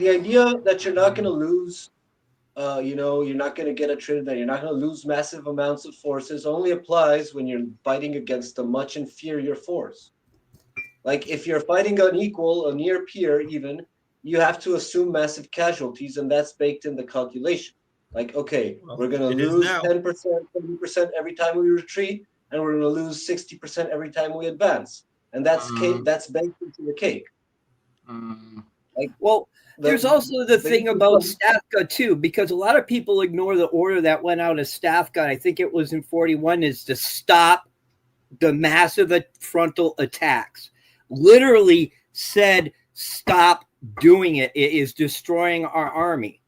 the idea that you're not going to lose, you're not going to get attrited, that you're not going to lose massive amounts of forces only applies when you're fighting against a much inferior force. Like if you're fighting an equal, a near peer even, you have to assume massive casualties, and that's baked in the calculation. Like, okay, Well, we're going to it is lose now. 10%, 20% every time we retreat, and we're going to lose 60% every time we advance. And that's baked into the cake. Like Well, there's also the thing about the Stafka too, because a lot of people ignore the order that went out of Stafka. I think it was in 41, is to stop the massive frontal attacks. Literally said, stop doing it. It is destroying our army.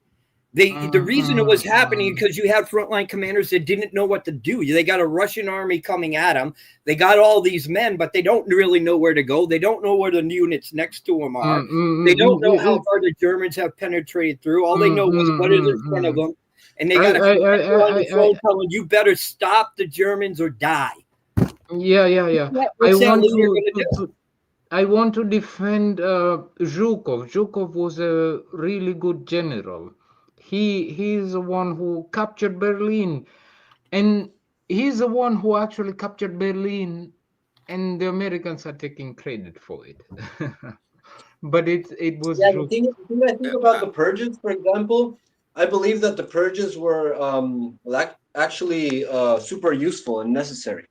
The reason it was happening because you had frontline commanders that didn't know what to do. They got a Russian army coming at them. They got all these men, but they don't really know where to go. They don't know where the units next to them are. They don't know how far the Germans have penetrated through. All they know is what is in front of them. And they got a commander on the phone telling you better stop the Germans or die. Yeah. I want to defend Zhukov. Zhukov was a really good general. He's the one who captured Berlin, and he's the one who actually captured Berlin, and the Americans are taking credit for it. But it was the thing I think about the purges, for example, I believe that the purges were actually super useful and necessary.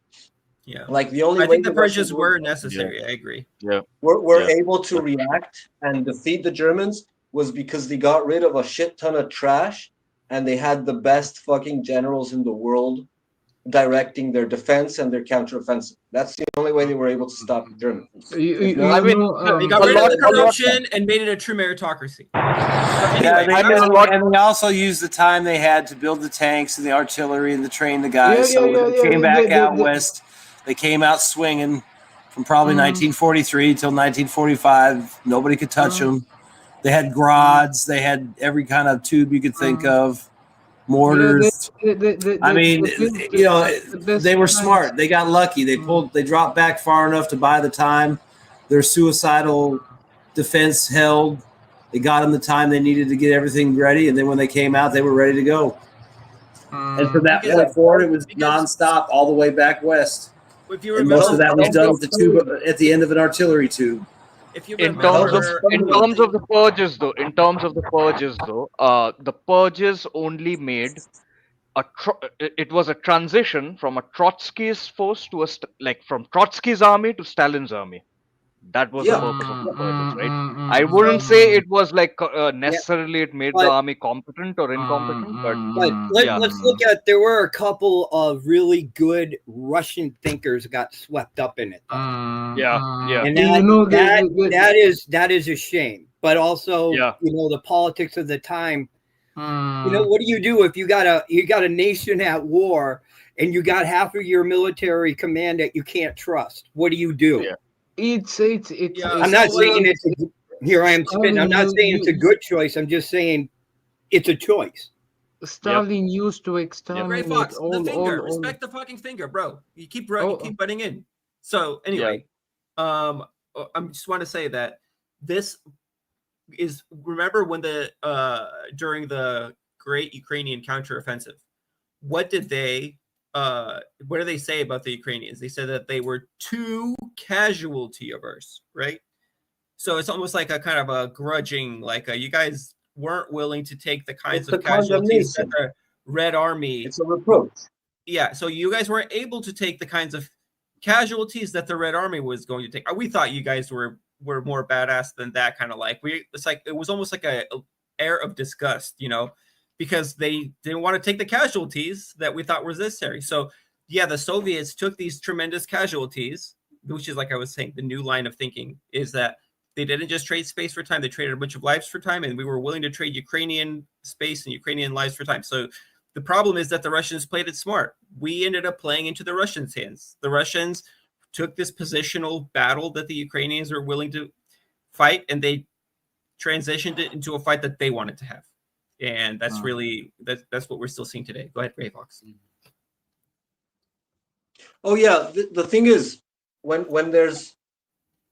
Yeah, like the only I way think the purges were necessary. Yeah. I agree. Yeah, were able to react and defeat the Germans was because they got rid of a shit ton of trash, and they had the best fucking generals in the world directing their defense and their counteroffensive. That's the only way they were able to stop the Germans. They got rid of the corruption and made it a true meritocracy. Anyway, and they also used the time they had to build the tanks and the artillery and to train the guys. When they came back out west, they came out swinging from probably 1943 until 1945. Nobody could touch them. They had grads. They had every kind of tube you could think of. Mortars. They were smart. They got lucky. They dropped back far enough to buy the time. Their suicidal defense held. They got them the time they needed to get everything ready, and then when they came out, they were ready to go. And from that point forward, it was nonstop all the way back west. And most of that was done with the tube at the end of an artiillery tube. In terms of the purges, though, the purges only made it was a transition from a Trotsky's force to from Trotsky's army to Stalin's army. That was the purpose of the purges, right? I wouldn't say it was necessarily it made the army competent or incompetent, but let's look at, there were a couple of really good Russian thinkers got swept up in it. And that is a shame. But also, the politics of the time. What do you do if you got a nation at war and you got half of your military command that you can't trust? What do you do? Yeah. I'm not saying it's here. I am spitting. I'm not saying it's a good choice. I'm just saying it's a choice. Stalin used to exterminate Gray Fox, the finger. Respect the fucking finger, bro. You keep butting in. So anyway, I just want to say that this is, remember when during the Great Ukrainian Counteroffensive, what do they say about the Ukrainians? They said that they were too casualty averse, right? So it's almost like a kind of a grudging, you guys weren't willing to take the kinds of casualties that the Red Army. It's a reproach. Yeah, so you guys weren't able to take the kinds of casualties that the Red Army was going to take. We thought you guys were more badass than that, kind of it was almost like a air of disgust, because they didn't want to take the casualties that we thought was necessary. So yeah, the Soviets took these tremendous casualties, which is, like I was saying, the new line of thinking is that they didn't just trade space for time, they traded a bunch of lives for time, and we were willing to trade Ukrainian space and Ukrainian lives for time. So the problem is that the Russians played it smart. We ended up playing into the Russians' hands. The Russians took this positional battle that the Ukrainians were willing to fight, and they transitioned it into a fight that they wanted to have. And that's really, that's what we're still seeing today. Go ahead, Gray Fox. Oh yeah, the thing is, when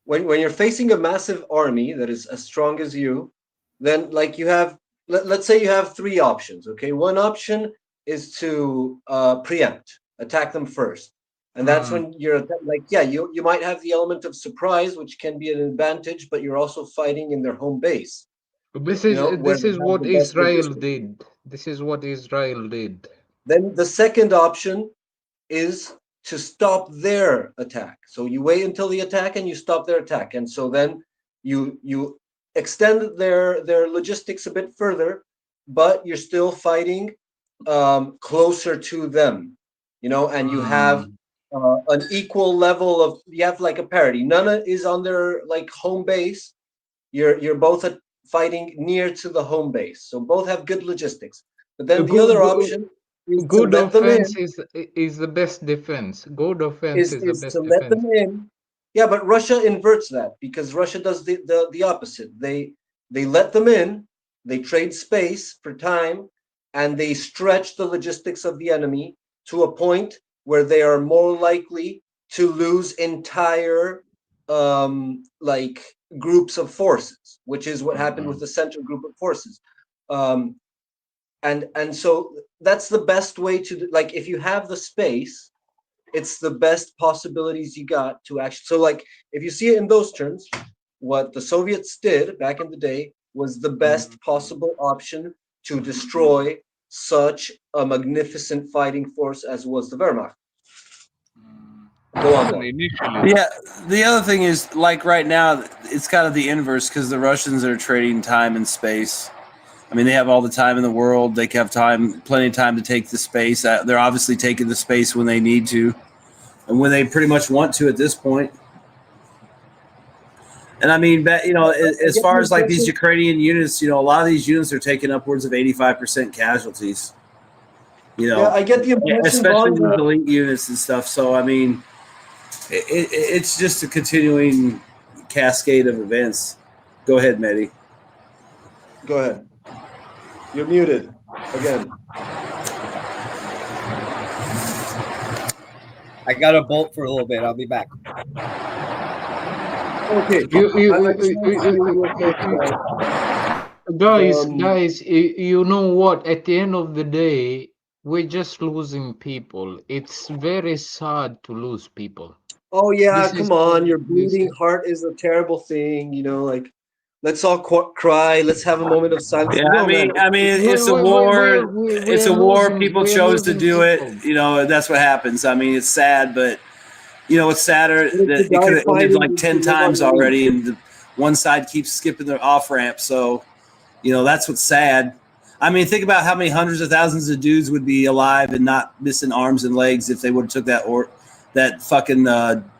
you're facing a massive army that is as strong as you, then like you have, let's say you have three options. Okay, one option is to preempt, attack them first, and that's when you're like, yeah, you might have the element of surprise, which can be an advantage, but you're also fighting in their home base. This You is know, where this they is have what the best Israel logistics. did. This is what Israel did. Then the second option is to stop their attack. So you wait until the attack and you stop their attack, and so then you extend their logistics a bit further, but you're still fighting closer to them, you know, and you have an equal level of, you have like a parity. None is on their like home base. You're both fighting near to the home base, so both have good logistics. But A then the other option is to good let them in. offense is the best defense. Good offense is the Is to best let defense. them in. Yeah, but Russia inverts that, because Russia does the opposite. They let them in, they trade space for time, and they stretch the logistics of the enemy to a point where they are more likely to lose entire like groups of forces, which is what happened with the central group of forces. Um, and so that's the best way to, like, if you have the space, it's the best possibilities you got to actually. So like, if you see it in those terms, what the Soviets did back in the day was the best possible option to destroy such a magnificent fighting force as was the Wehrmacht. Go on, Bob. Initially, Yeah, the other thing is, like right now, it's kind of the inverse because the Russians are trading time and space. I mean, they have all the time in the world. They have time, plenty of time to take the space. They're obviously taking the space when they need to, and when they pretty much want to at this point. And I mean, you know, as far as like these Ukrainian units, you know, a lot of these units are taking upwards of 85% casualties. You know, Yeah, I get the impression, especially Vaughn, these elite units and stuff. So I mean, it's just a continuing cascade of events. Go ahead, Mehdi. go ahead. You're muted again. I got a bolt for a little bit. I'll be back. Okay. Guys, you know what? At the end of the day, we're just losing people. It's very sad to lose people. Oh yeah, This is come on. Your this bleeding is heart is a terrible thing. You know, like, let's all cry. Let's have a moment of silence. Yeah, No, man. I mean, it's a war. It's a war. People chose to do it. people. You know, that's what happens. I mean, it's sad, but you know, it's sadder Better to that it die could have ended fighting like than 10 to live on times the lead. already, and one side keeps skipping their off ramp. So, you know, that's what's sad. I mean, think about how many hundreds of thousands of dudes would be alive and not missing arms and legs if they would have took that fucking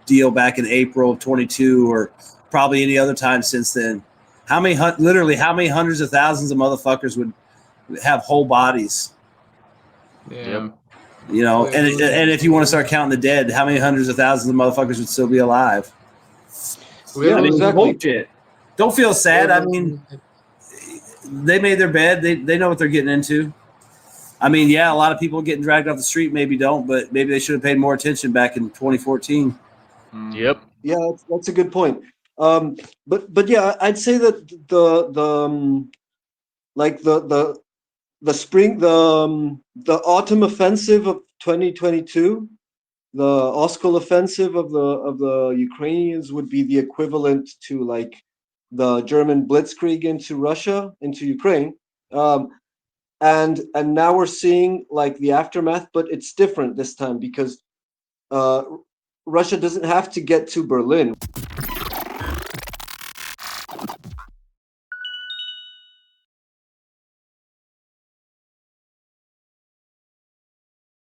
deal back in April of 22, or probably any other time since then. How many hundreds of thousands of motherfuckers would have whole bodies? Yeah. You know, and if you want to start counting the dead, how many hundreds of thousands of motherfuckers would still be alive? Yeah, I mean, exactly. bullshit. Don't feel sad. I mean, they made their bed. They know what they're getting into. I mean, yeah, a lot of people getting dragged off the street maybe don't, but maybe they should have paid more attention back in 2014. yep. Yeah, that's a good point. But yeah, I'd say that like the spring, the autumn offensive of 2022, the Oskol offensive of the Ukrainians would be the equivalent to like the German blitzkrieg into Russia, into Ukraine. And now we're seeing like the aftermath, but it's different this time because Russia doesn't have to get to Berlin.